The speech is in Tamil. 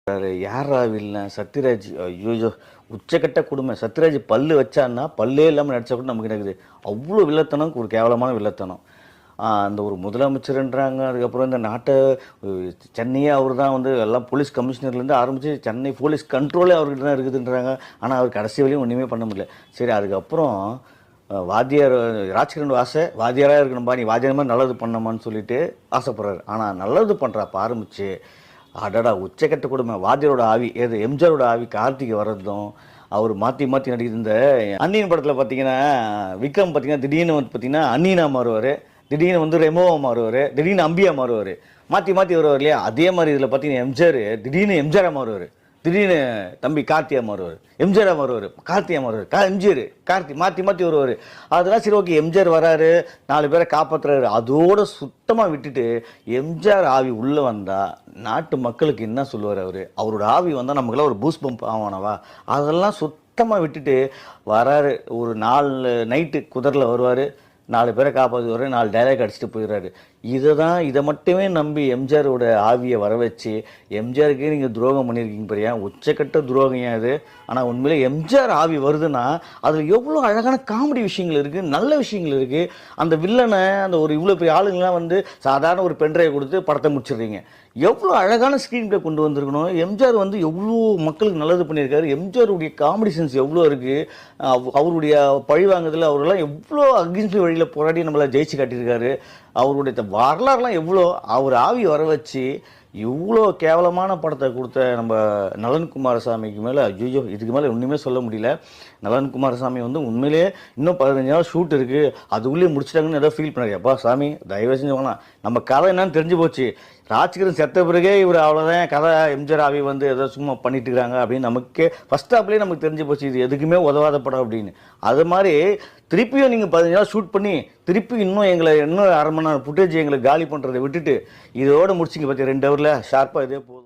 யாரா வில்லன் சத்யராஜ்? ஐயோ, உச்சக்கட்ட கொடுமை. சத்யராஜ் பல்லு வச்சான்னா பல்லே இல்லாமல் நடிச்சா கூட நமக்கு இருக்குது. அவ்வளோ வில்லத்தனம், ஒரு கேவலமான வில்லத்தனம். அந்த ஒரு முதலமைச்சர்ன்றாங்க. அதுக்கப்புறம் இந்த நாட்டை சென்னையே அவர் தான் வந்து எல்லாம் போலீஸ் கமிஷனர்லேருந்து ஆரம்பித்து சென்னை போலீஸ் கண்ட்ரோலே அவர்கிட்ட தான் இருக்குதுன்றாங்க. ஆனால் அவர் கடைசி வரையும் ஒன்றுமே பண்ண முடியல. சரி, அதுக்கப்புறம் வாத்தியார் ராஜ்கிரண் ஆசை வாத்தியாராக இருக்கணும்பா, நீ வாத்தியார் மாதிரி நல்லது பண்ணமான்னு சொல்லிட்டு ஆசைப்படுறாரு. ஆனால் நல்லது பண்ணுறாப்ப ஆரம்பிச்சு அடடா உச்சக்கட்ட கொடுமை. வாத்தியாரோட ஆவி ஏது எம்ஜிஆரோட ஆவி கார்த்திகை வர்றதும் அவர் மாற்றி மாற்றி நடிக்கிற இந்த அன்னியன் படத்தில் பார்த்தீங்கன்னா விக்ரம் பார்த்தீங்கன்னா திடீர்னு வந்து பார்த்தீங்கன்னா அன்னியனா மாறுவார், திடீர்னு வந்து ரெமோவா மாறுவார், திடீர்னு அம்பியா மாறுவார், மாற்றி மாற்றி வருவார் இல்லையா? அதே மாதிரி இதில் பார்த்தீங்கன்னா எம்ஜிஆர் திடீர்னு எம்ஜிஆரா மாறுவார், திடீர்னு தம்பி கார்த்தியா மாறுவார், எம்ஜிஆரா மாறுவார், கார்த்தியா மாறுவார், எம்ஜிஆர் கார்த்தி மாற்றி மாற்றி வருவார். அதெல்லாம் சரி, ஓகே, எம்ஜிஆர் வராரு, 4 பேரை காப்பாற்றுறாரு. அதோடு சுத்தமாக விட்டுட்டு எம்ஜிஆர் ஆவி உள்ளே வந்தால் நாட்டு மக்களுக்கு என்ன சொல்லுவார்? அவரோட ஆவி வந்தால் நமக்குலாம் ஒரு பூஸ்ட் பம்ப் ஆவானவா? அதெல்லாம் சுத்தமாக விட்டுட்டு வராரு. ஒரு 4 நைட்டு குதிரில் வருவார், 4 பேரை காப்பாற்றுவார், 4 டைலாக் அடிச்சுட்டு போயிடுறாரு. இதை மட்டுமே நம்பி எம்ஜிஆரோட ஆவியை வர வச்சு எம்ஜிஆருக்கே நீங்கள் துரோகம் பண்ணியிருக்கீங்க பாரியா, உச்சக்கட்ட துரோகம் அது. ஆனால் உண்மையிலே எம்ஜிஆர் ஆவி வருதுன்னா அதில் எவ்வளோ அழகான காமெடி விஷயங்கள் இருக்குது, நல்ல விஷயங்கள் இருக்குது. அந்த வில்லனை அந்த ஒரு இவ்வளோ பெரிய ஆளுங்களாம் வந்து சாதாரண ஒரு பென்ட்ரைவை கொடுத்து படத்தை முடிச்சிடுறீங்க. எவ்வளோ அழகான ஸ்க்ரீன் பிளே கொண்டு வந்திருக்கணும். எம்ஜிஆர் வந்து எவ்வளோ மக்களுக்கு நல்லது பண்ணியிருக்காரு. எம்ஜிஆருடைய காமெடி சென்ஸ் எவ்வளோ இருக்குது. அவருடைய பழிவாங்குதல் அவரெல்லாம் எவ்வளோ அகிம்சை வழியில் போராடி நம்மளை ஜெயிச்சு காட்டியிருக்காரு. அவருடைய வரலாறுலாம் எவ்வளோ, அவர் ஆவி வர வச்சு இவ்வளோ கேவலமான படத்தை கொடுத்த நம்ம நலன் குமாரசாமிக்கு மேலே ஐயோ, இதுக்கு மேலே ஒன்றுமே சொல்ல முடியல. நலன் குமாரசாமி வந்து உண்மையிலேயே இன்னும் 15 நாள் ஷூட் இருக்குது, அதுக்குள்ளேயே முடிச்சிட்டாங்கன்னு ஏதோ ஃபீல் பண்ணாரு. அப்பா சாமி, தயவு செஞ்சு வாங்கலாம், நம்ம கதை என்னன்னு தெரிஞ்சு போச்சு. ராஜ்கிரண் செத்த பிறகே இவர் அவ்வளோதான் கதை, எம்ஜிஆர் ஆவி வந்து ஏதோ சும்மா பண்ணிட்டு இருக்காங்க அப்படின்னு நமக்கே ஃபஸ்ட் ஹாப்லேயே நமக்கு தெரிஞ்சு போச்சு, இது எதுக்குமே உதவாத படம் அப்படின்னு. அது மாதிரி திருப்பியும் நீங்கள் 15 நாள் ஷூட் பண்ணி திருப்பி இன்னும் 1/2 மணி நேரம் ஃபுட்டேஜ் எங்களை காலி பண்ணுறதை விட்டுட்டு இதோடு முடிச்சிங்க பார்த்தியா 2 ஹவரில் ஷார்ப்பாக இதே போதும்.